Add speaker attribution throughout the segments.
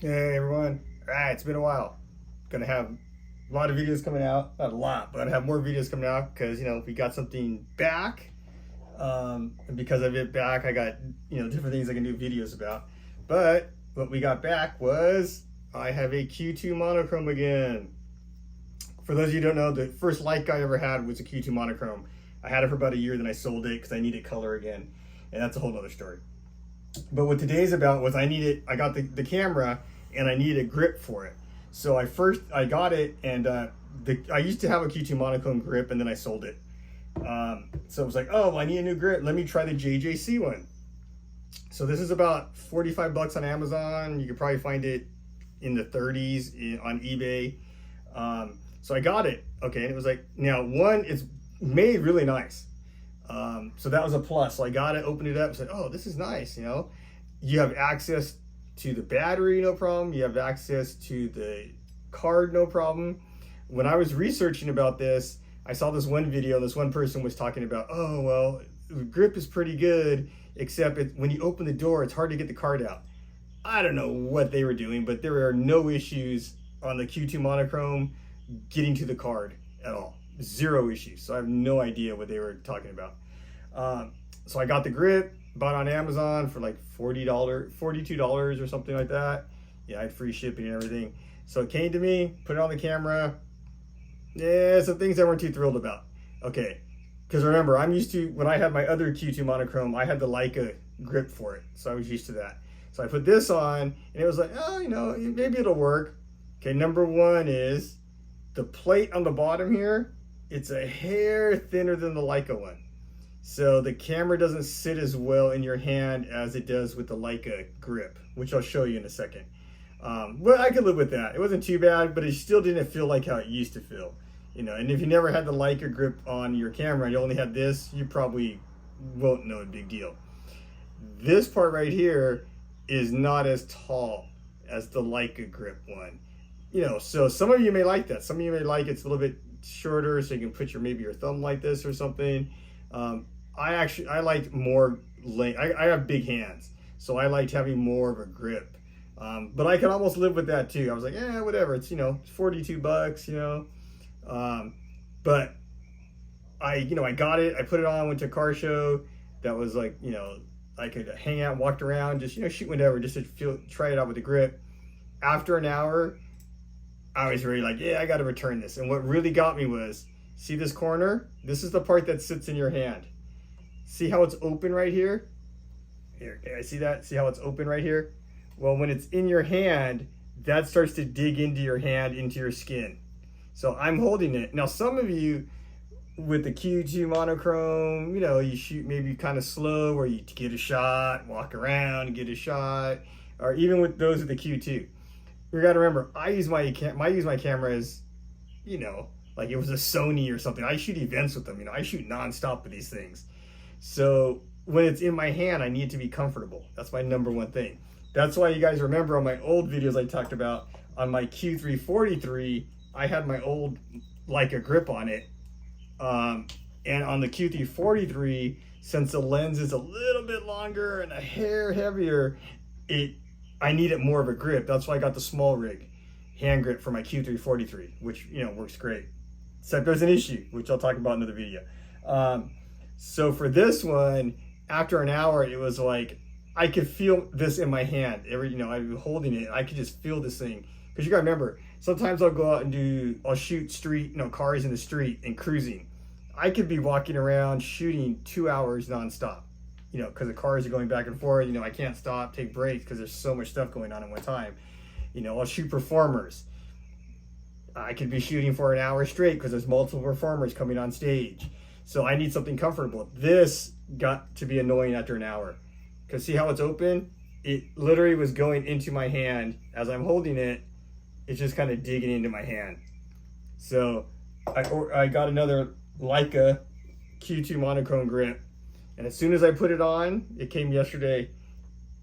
Speaker 1: Hey everyone. Alright, it's been a while. Gonna have a lot of videos coming out. Not a lot, but gonna have more videos coming out because we got something back. And because of it back, I got different things I can do videos about. But what we got back was I have a Q2 monochrome again. For those of you who don't know, the first Leica I ever had was a Q2 monochrome. I had it for about a year, then I sold it because I needed color again. And that's a whole other story. But what today's about was I got the camera and I needed a grip for it. So I got it and I used to have a Q2 monochrome grip and then I sold it. So it was like, oh, I need a new grip. Let me try the JJC one. So this is about 45 bucks on Amazon. You could probably find it in the 30s on eBay. So I got it. Okay, and it was like, now one, it's made really nice. So that was a plus. So I got it, opened it up, said, oh, this is nice, You have access to the battery, no problem. You have access to the card, no problem. When I was researching about this, I saw this one video, this one person was talking about, oh, well, the grip is pretty good, except when you open the door, it's hard to get the card out. I don't know what they were doing, but there are no issues on the Q2 monochrome getting to the card at all. Zero issues. So I have no idea what they were talking about. So I got the grip, bought on Amazon for like $40, $42 or something like that. Yeah, I had free shipping and everything. So it came to me, put it on the camera. Yeah, some things I weren't too thrilled about. Okay, because remember, I'm used to, when I had my other Q2 monochrome, I had the Leica grip for it. So I was used to that. So I put this on and it was like, oh, maybe it'll work. Okay, number one is the plate on the bottom here. It's a hair thinner than the Leica one. So the camera doesn't sit as well in your hand as it does with the Leica grip, which I'll show you in a second. But I could live with that. It wasn't too bad, but it still didn't feel like how it used to feel. And if you never had the Leica grip on your camera, you only had this, you probably won't know a big deal. This part right here is not as tall as the Leica grip one. So some of you may like that. Some of you may like it's a little bit shorter, so you can put maybe your thumb like this or something. I like more length. I have big hands, so I liked having more of a grip. But I can almost live with that too. I was like, yeah, whatever. It's 42 bucks, But I got it. I put it on. Went to a car show. That was like, I could hang out, walked around, just shoot whatever, just to try it out with the grip. After an hour, I was really like, yeah, I got to return this. And what really got me was, see this corner? This is the part that sits in your hand. See how it's open right here? Here, can I see that? See how it's open right here? Well, when it's in your hand, that starts to dig into your hand, into your skin. So I'm holding it. Now, some of you with the Q2 monochrome, you shoot maybe kind of slow, or you get a shot, walk around, get a shot, or even with those with the Q2. You got to remember, I use my camera as, like it was a Sony or something. I shoot events with them. I shoot nonstop with these things. So when it's in my hand, I need to be comfortable. That's my number one thing. That's why you guys remember on my old videos I talked about, on my Q343, I had my old Leica grip on it. And on the Q343, since the lens is a little bit longer and a hair heavier, I needed more of a grip. That's why I got the small rig hand grip for my Q343, which works great. Except there's an issue, which I'll talk about in another video. So for this one, after an hour, it was like I could feel this in my hand. I'd be holding it, I could just feel this thing. Because you gotta remember, sometimes I'll go out and I'll shoot street, cars in the street and cruising. I could be walking around shooting 2 hours nonstop. Because the cars are going back and forth. I can't stop, take breaks because there's so much stuff going on at one time. I'll shoot performers. I could be shooting for an hour straight because there's multiple performers coming on stage. So I need something comfortable. This got to be annoying after an hour. Because see how it's open? It literally was going into my hand. As I'm holding it, it's just kind of digging into my hand. So I got another Leica Q2 monochrome grip. And as soon as I put it on, it came yesterday,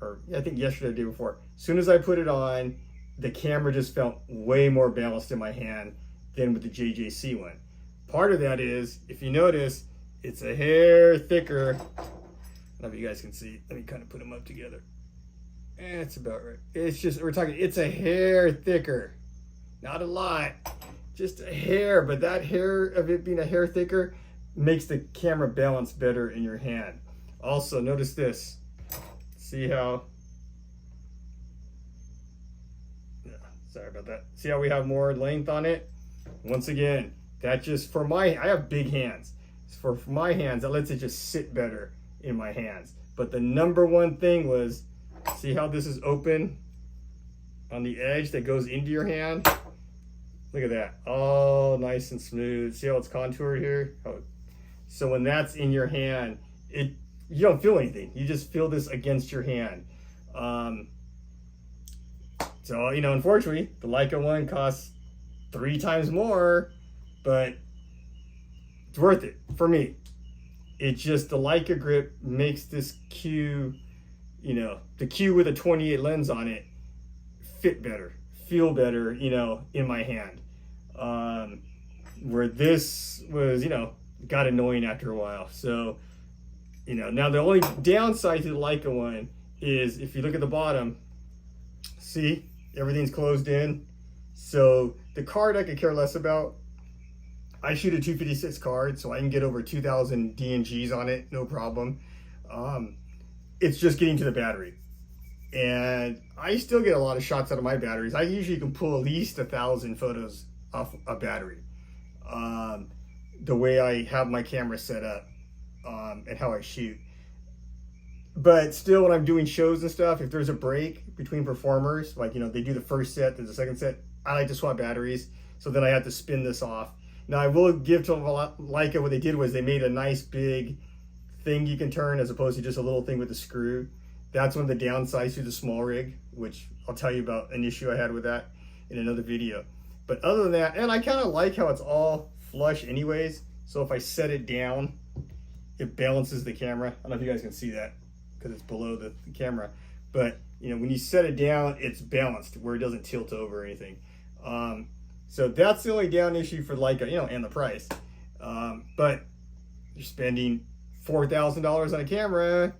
Speaker 1: or I think yesterday or the day before. As soon as I put it on, the camera just felt way more balanced in my hand than with the JJC one. Part of that is, if you notice, it's a hair thicker. I don't know if you guys can see. Let me kind of put them up together. It's about right. It's just, we're talking, it's a hair thicker. Not a lot, just a hair, but that hair of it being a hair thicker makes the camera balance better in your hand. Also, notice this. See how, yeah, sorry about that. See how we have more length on it? Once again, that just, for my, I have big hands. For my hands, that lets it just sit better in my hands. But the number one thing was, see how this is open on the edge that goes into your hand? Look at that, all nice and smooth. See how it's contoured here? Oh. So when that's in your hand, you don't feel anything. You just feel this against your hand. So, you know, unfortunately, the Leica one costs 3 times more, but it's worth it for me. It's just the Leica grip makes this Q, you know, the Q with a 28 lens on it fit better, feel better, you know, in my hand. Where this was, you know, got annoying after a while. So, you know, now the only downside to the Leica one is if you look at the bottom, see, everything's closed in. So the card I could care less about. I shoot a 256 card, so I can get over 2,000 DNGs on it, no problem. It's just getting to the battery. And I still get a lot of shots out of my batteries. I usually can pull at least 1,000 photos off a battery. The way I have my camera set up and how I shoot. But still, when I'm doing shows and stuff, if there's a break between performers, like, you know, they do the first set, there's the second set, I like to swap batteries. So then I have to spin this off. Now I will give to Leica, what they did was they made a nice big thing you can turn as opposed to just a little thing with a screw. That's one of the downsides to the small rig, which I'll tell you about an issue I had with that in another video. But other than that, and I kind of like how it's all flush anyways. So if I set it down, it balances the camera. I don't know if you guys can see that because it's below the camera. But, you know, when you set it down, it's balanced where it doesn't tilt over or anything. So that's the only down issue for Leica, you know, and the price. But you're spending $4,000 on a camera.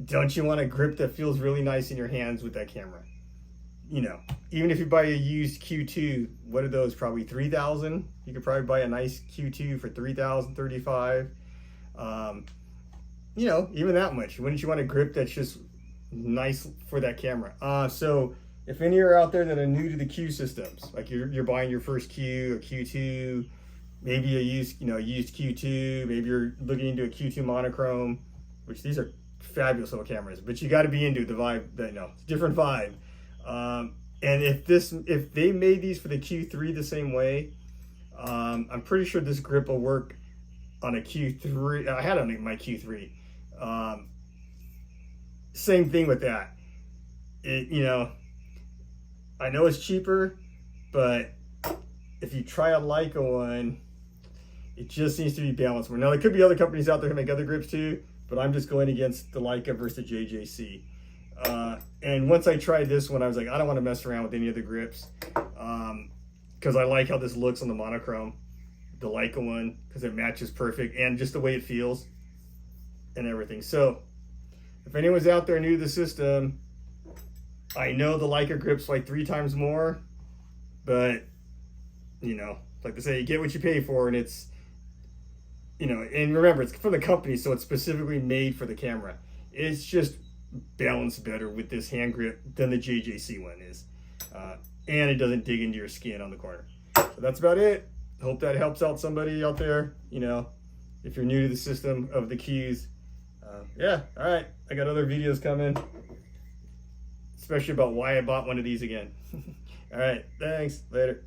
Speaker 1: Don't you want a grip that feels really nice in your hands with that camera? You know, even if you buy a used Q2, what are those? Probably 3,000. You could probably buy a nice Q2 for 3,000, 35. You know, even that much. Wouldn't you want a grip that's just nice for that camera? So if any are out there that are new to the Q systems, like you're buying your first Q, a Q2, maybe a used Q2, maybe you're looking into a Q2 monochrome, which these are fabulous little cameras, but you got to be into the vibe. That, you know, it's a different vibe. And if they made these for the Q3 the same way, I'm pretty sure this grip will work on a Q3. I had on my Q3. Same thing with that. You know, I know it's cheaper, but if you try a Leica one, it just needs to be balanced. Now there could be other companies out there who make other grips too, but I'm just going against the Leica versus the JJC. And once I tried this one, I was like, I don't want to mess around with any of the grips, because I like how this looks on the monochrome, the Leica one, because it matches perfect, and just the way it feels and everything. So if anyone's out there new to the system, I know the Leica grip's like 3 times more, but, you know, like they say, you get what you pay for, and it's, you know, and remember, it's from the company, so it's specifically made for the camera. It's just balanced better with this hand grip than the JJC one is. And it doesn't dig into your skin on the corner. So that's about it. Hope that helps out somebody out there, you know, if you're new to the system of the Qs. Yeah, all right. I got other videos coming, especially about why I bought one of these again. All right, thanks. Later.